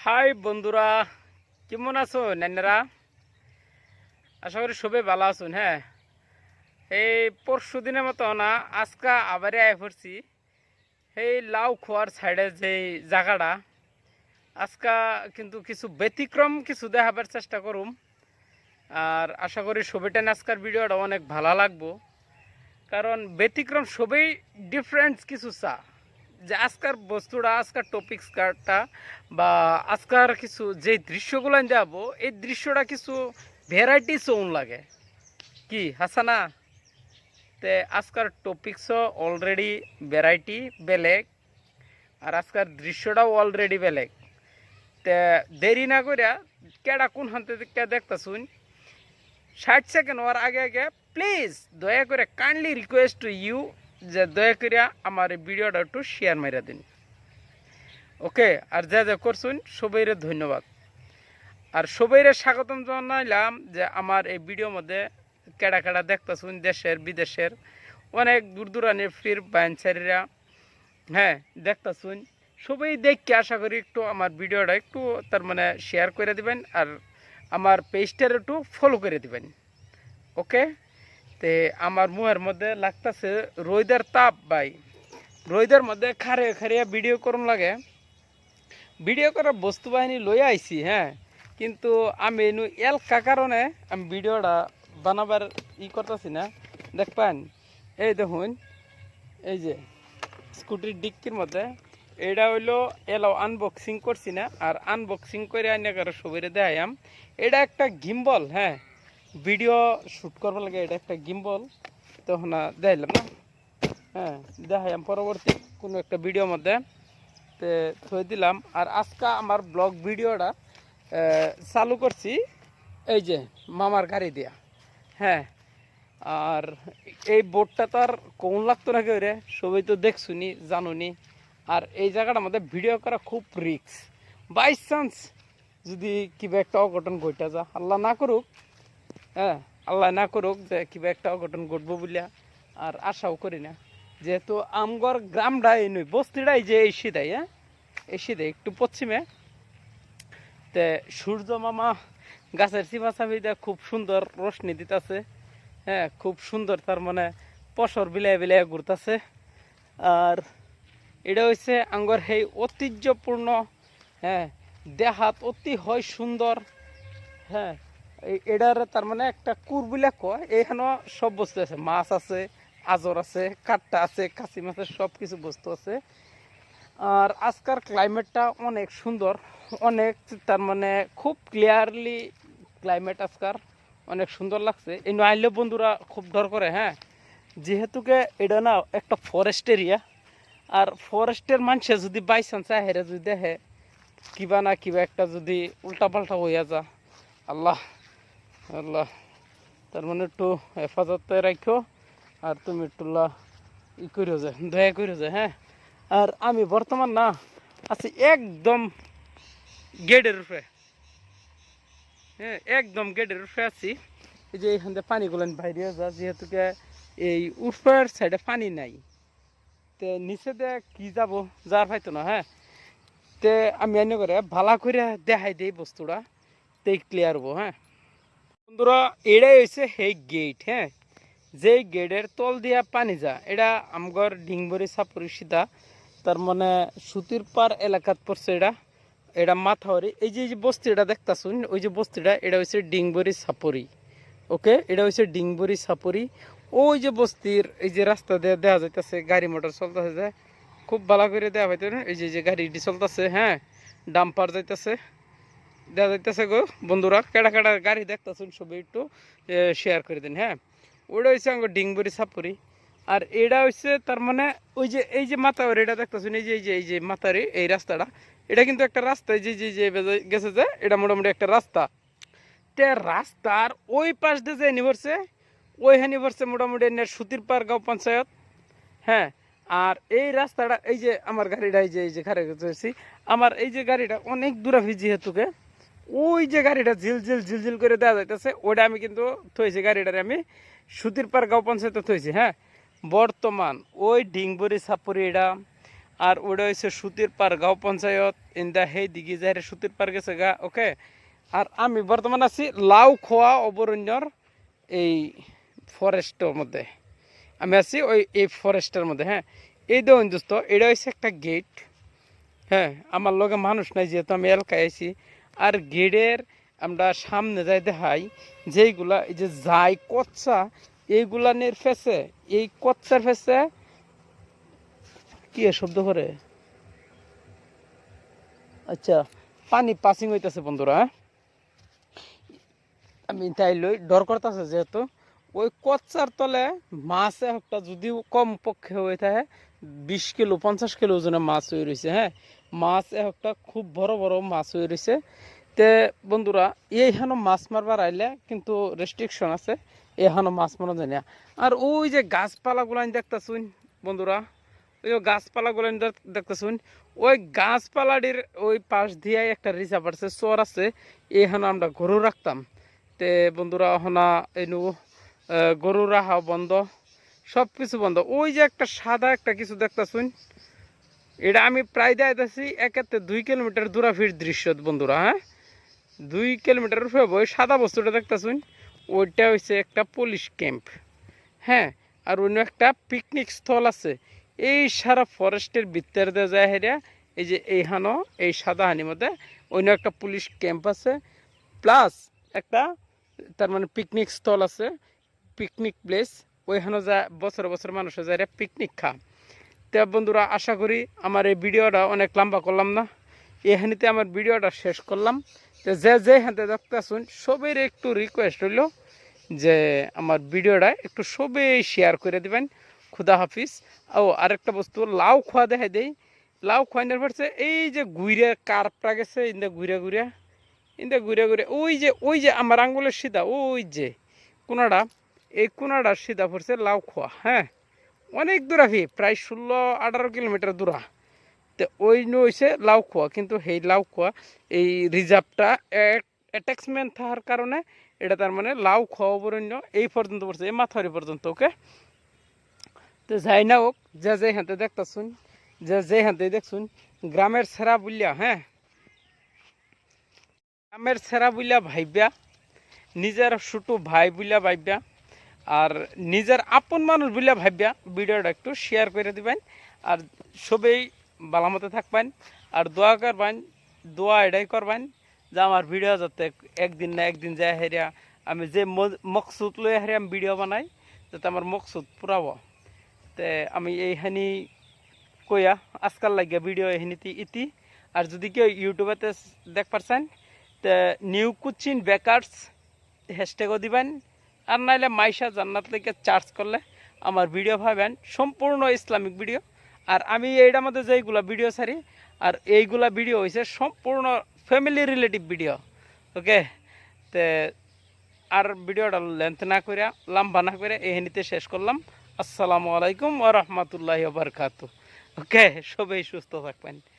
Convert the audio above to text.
High বন্ধুরা, কেমন আছো নান্নারা? আশা করি সবাই ভালো আছেন। হ্যাঁ, এই পরশু দিনের মতো না আজকে আবারই আয় পড়ছি এই লাউ খোয়ার সাইডে যে জায়গাটা। আজকে কিন্তু কিছু ব্যতিক্রম কিছু দেখাবার চেষ্টা করুম, আর আশা করি সবাইটা আজকের ভিডিওটা অনেক ভালো লাগবো। কারণ ব্যতিক্রম সবাই ডিফারেন্ট কিছু চা যে আজকের বস্তুটা, আজকের টপিক্সটা বা আজকের কিছু যে দৃশ্যগুলো যাবো, এই দৃশ্যটা কিছু ভ্যারাইটিস ওন লাগে কি হাসানা। তে আজকের টপিক্সও অলরেডি ভ্যারাইটি বেলেগ, আর আজকের দৃশ্যটাও অলরেডি বেলেগ। তে দেরি না করিয়া কেডা কোন হাতে দেখতে শুন 60 সেকেন্ড হওয়ার আগে আগে প্লিজ দয়া করে কাইন্ডলি রিকোয়েস্ট টু ইউ যে দয়া করে আমার এই ভিডিওটা একটু শেয়ার মাইরা দিন। ওকে, আর যা যা করছুন সবাইরে ধন্যবাদ, আর সবাইরে স্বাগতম জানাইলাম যে আমার এই ভিডিওর মধ্যে কেডা কেডা দেখতেছুন দেশের বিদেশের অনেক দূর দূরানের ফির বাইনসারিরা। হ্যাঁ, দেখতেছুন সবাই দেখকে আশা করি একটু আমার ভিডিওটা একটু তার মানে শেয়ার করে দিবেন, আর আমার পেজটার একটু ফলো করে দিবেন। ওকে, তে আমার মুহের মধ্যে লাগতেছে রোদের তাপ ভাই। রোদের মধ্যে খারে খারিয়া ভিডিও করুন লাগে, ভিডিও করার বস্তু বাহিনী লইয়া আইছি। হ্যাঁ, কিন্তু আমি এনু এলকা কারণে আমি ভিডিওটা বানাবার করতেছি না। দেখবেন এই দেখুন, এই যে স্কুটির ডিক্কির মধ্যে এটা হইলো এলো আনবক্সিং করছি না, আর আনবক্সিং করে আইনা কারো সবাইরে দেখাইম। এটা একটা গিম্বল। হ্যাঁ, ভিডিও শ্যুট করবার লাগে এটা একটা গিম্বল, তখন দেখাইলাম না। হ্যাঁ, দেখাইম পরবর্তী কোনো একটা ভিডিওর মধ্যে তে থই দিলাম। আর আজকে আমার ব্লগ ভিডিওটা চালু করছি এই যে মামার গাড়ি দিয়া। হ্যাঁ, আর এই বোর্ডটা তো আর কোন লাগতো না কেউ রে, সবাই তো দেখছুনি জানুনি। আর এই জায়গাটার মধ্যে ভিডিও করা খুব রিস্ক, বাই চান্স যদি কিবা একটা অঘটন ঘটে যা, আল্লাহ না করুক। হ্যাঁ, আল্লাহ না করুক যে কিবা একটা অঘটন ঘটবো বলিয়া আর আশাও করি না, যেহেতু আমগর গ্রামটা এই নই বস্তিটাই যে এই সিধাই। হ্যাঁ, এই সিধাই একটু পশ্চিমে। তে সূর্য মামা গাছের চিপা চাপিটা খুব সুন্দর রোশনি দিতেছে। হ্যাঁ, খুব সুন্দর, তার মানে পশর বিলাই বিলাই ঘুরতেছে। আর এটা হচ্ছে আঙ্গর সেই ঐতিহ্যপূর্ণ। হ্যাঁ, দেহাত অতি হয় সুন্দর। হ্যাঁ, এটার তার মানে একটা কুরবিলা কয়, এখানে সব বস্তু আছে, মাছ আছে, আজর আছে, কাঠটা আছে, কাশি মাছের সব কিছু বস্তু আছে। আর আজকার ক্লাইমেটটা অনেক সুন্দর, অনেক তার মানে খুব ক্লিয়ারলি ক্লাইমেট আজকার অনেক সুন্দর লাগছে। এই আইলে বন্ধুরা খুব ডর করে। হ্যাঁ, যেহেতুকে এটা না একটা ফরেস্ট এরিয়া, আর ফরেস্টের মানুষে যদি বাই চান্স হেরে যদি দেখে কিবা না কিবা একটা যদি উল্টাপাল্টা হইয়া যা, আল্লাহ আল্লাহ, তার মানে একটু হেফাজতে রাখো। আর তুমি একটু করিও যায়, দয়া করিও যায়। হ্যাঁ, আর আমি বর্তমান না আছি একদম গেটের উপরে। হ্যাঁ, একদম গেটের উপরে আছি। এই যে এইখান থেকে পানিগুলো বাইরে যা, যেহেতুকে এই উপরের সাইডে পানি নাই, তে নিচে দিয়ে কি যাব যার পাইতো না। হ্যাঁ, তে আমি এনে করে ভালো করে দেখাই দিই বস্তুটা, তে ক্লিয়ার হবো। হ্যাঁ বন্ধুরা, এটাই হয়েছে সেই গেট। হ্যাঁ, যে গেটের তল দিয়া পানি যা, এটা আমগর ডিংবরি সাপুরি সিধা, তার মানে সুতির পার এলাকাত পড়ছে। এটা এটা মাথাওয়ারি। এই যে বস্তিটা দেখতেছুন, ওই যে বস্তিটা, এটা হচ্ছে ডিংবরি সাপুরি। ওকে, এটা হচ্ছে ডিংবরি সাপুরি। ওই যে বস্তির এই যে রাস্তা দিয়ে দেওয়া যাইতেছে, গাড়ি মোটর চলতেছে যে খুব ভালো করে দেওয়া হইতে। এই যে গাড়িটি চলতেছে, হ্যাঁ, ডাম্পার যাইতেছে, দেওয়া যাইতেছে গো বন্ধুরা। কেডা কেডা গাড়ি দেখতেছুন সবাই একটু শেয়ার করে দিন। হ্যাঁ, ওটা হচ্ছে আমার ডিংবরি সাপুরি। আর এটা হচ্ছে তার মানে ওই যে এই যে মাথাওয়ারি, এটা দেখতেছুন, এই যে মাথারি এই রাস্তাটা, এটা কিন্তু একটা রাস্তা। যে যে যে গেছে যে এটা মোটামুটি একটা রাস্তা। তে রাস্তার ওই পাশ দিয়ে যে নিভরছে, ওইখানে নিভরছে মোটামুটি সুতির পার গাঁও পঞ্চায়েত। হ্যাঁ, আর এই রাস্তাটা এই যে আমার গাড়িটা এই যে খারে গেছি, আমার এই যে গাড়িটা অনেক দূরাভি, যেহেতুকে ওই যে গাড়িটা ঝিলঝিল ঝিলঝিল করে দেওয়া যাইতেছে, ওটা আমি কিন্তু থইছি, গাড়িটারে আমি সুতির পার গাঁও পঞ্চায়েতে থইছি। হ্যাঁ, বর্তমান ওই ডিংবরি সাপুরি এটা আর ওটা হচ্ছে সুতির পার গাঁও পঞ্চায়েত ইন্দা সেই দিকে যাই সুতির পার গেছে গা ওকে। আর আমি বর্তমান আছি লাউ খোয়া অভয়ারণ্যর এই ফরেস্টের মধ্যে আমি আছি, ওই এই ফরেস্টের মধ্যে। হ্যাঁ, এই দেখুন দোস্ত, এটা হচ্ছে একটা গেট। হ্যাঁ, আমার লগে মানুষ নাই যেহেতু আমি এলাকায় আছি। আর গেটের আমরা সামনে যাই দেখাই যেইগুলা এই যে যাই কচ্ছা এইগুলানের ফেসে, এই কচ্ছার ফেসে কি শব্দ করে, আচ্ছা পানি পাসিং হইতেছে বন্ধুরা। হ্যাঁ, আমি তাই লই ডর করতেছে যেহেতু ওই কচ্চার তলে মাছ একটা যদিও কম পক্ষে হয়ে থাকে 20 কিলো 50 কিলো ওজনের মাছ হয়ে রয়েছে। হ্যাঁ, মাছ একটা খুব বড় বড় মাছ হয়ে রয়েছে। তে বন্ধুরা এইখানে মাছ মারবার আইলে কিন্তু রেস্ট্রিকশন আছে, এখানে মাছ মারা যায় না। আর ওই যে গাছপালাগুলো দেখতেছুন বন্ধুরা, ওই গাছপালাগুলো দেখতেছুন, ওই গাছপালাটির ওই পাশ দিয়ে একটা রিজার্ভ আছে, চর আছে, এখানে আমরা গরু রাখতাম। তে বন্ধুরা হনা এনু গরু রাখা বন্ধ, সব কিছু বন্ধ। ওই যে একটা সাদা একটা কিছু দেখতেছুন, এটা আমি প্রায় যাইতেছি একেতে 2 কিলোমিটার দূরাফির দৃশ্য বন্ধুরা। হ্যাঁ, 2 কিলোমিটার উপরে ওই সাদা বস্তুটা দেখতেছুন, ওইটা হচ্ছে একটা পুলিশ ক্যাম্প। হ্যাঁ, আর অন্য একটা পিকনিক স্থল আছে এই সারা ফরেস্টের ভিতরে দিয়ে যায় হেরা। এই যে এইখানো এই সাদা হানির মধ্যে অন্য একটা পুলিশ ক্যাম্প আছে, প্লাস একটা তার মানে পিকনিক স্থল আছে, পিকনিক প্লেস। ওইখানে যা বছর বছর মানুষের যায় পিকনিক খা। তো বন্ধুরা আশা করি আমার এই ভিডিওটা অনেক লম্বা করলাম না, এখানেতে আমার ভিডিওটা শেষ করলাম। তো যে হাতে দেখতে শুন সবের একটু রিকোয়েস্ট হইল যে আমার ভিডিওটা একটু সবেই শেয়ার করে দিবেন। খুদা হাফিজ। ও আরেকটা বস্তু লাউ খোয়া দেখাই দেই। লাউ খোয়ানোর পড়ছে এই যে ঘুরে কার্পটা গেছে ইন্দা ঘুরে ঘুরে, ইন্দা ঘুরে ঘুরে ওই যে আমার আঙ্গুলের সিধা ওই যে কোনাটা, এই কোনাটা সিধা পড়ছে লাউ খোয়া। হ্যাঁ, অনেক দূরাফি, প্রায় 16-18 কিলোমিটার দূরা। তো ওই হয়েছে লাউ খোয়া, কিন্তু সেই লাউ খোয়া এই রিজার্ভটা অ্যাটাচমেন্ট থাকার কারণে এটা তার মানে লাউ খোয়া অভয়ারণ্য এই পর্যন্ত পড়ছে, এই মাথারি পর্যন্ত। ওকে, তো যাই না হোক, যে হাতে দেখতেছুন, যে হাতে দেখছুন গ্রামের সেরা বুলিয়া। হ্যাঁ, গ্রামের সেরা বুলিয়া ভাইবা, নিজের ছোটো ভাই বুলিয়া ভাইবা, আর নিজের আপন মানুষ বুলিয়া ভাবিয়া ভিডিওটা একটু শেয়ার করে দিবেন। আর সবেই বালামতে থাকবেন, আর দোয়া করবেন, দোয়া এটাই করবেন যে আমার ভিডিও যাতে একদিন না একদিন যায় হেরিয়া আমি যে মকসুদ লই হেরিয়া আমি ভিডিও বানাই যাতে আমার মকসুদ পুরাব। তে আমি এইখানি কইয়া আজকাল লাগিয়া ভিডিও এখানিতে ইতি। আর যদি কেউ ইউটিউবেতে দেখ পারছেন তে নিউ কুচিন বেকার্স হ্যাশট্যাগও দিবেন। আর নাইলে মাইশা জান্নাত থেকে চার্জ করলে আমার ভিডিও পাবেন, সম্পূর্ণ ইসলামিক ভিডিও। আর আমি এইটার মধ্যে যেইগুলা ভিডিও ছাড়ি আর এইগুলা ভিডিও হয়েছে সম্পূর্ণ ফ্যামিলি রিলেটিভ ভিডিও। ওকে, তে আর ভিডিওটা লেন্থ না করে লম্বা না করে এখানিতে শেষ করলাম। আসসালামু আলাইকুম ওয়া রাহমাতুল্লাহি ওয়া বারাকাতুহু। ওকে, সবাই সুস্থ থাকবেন।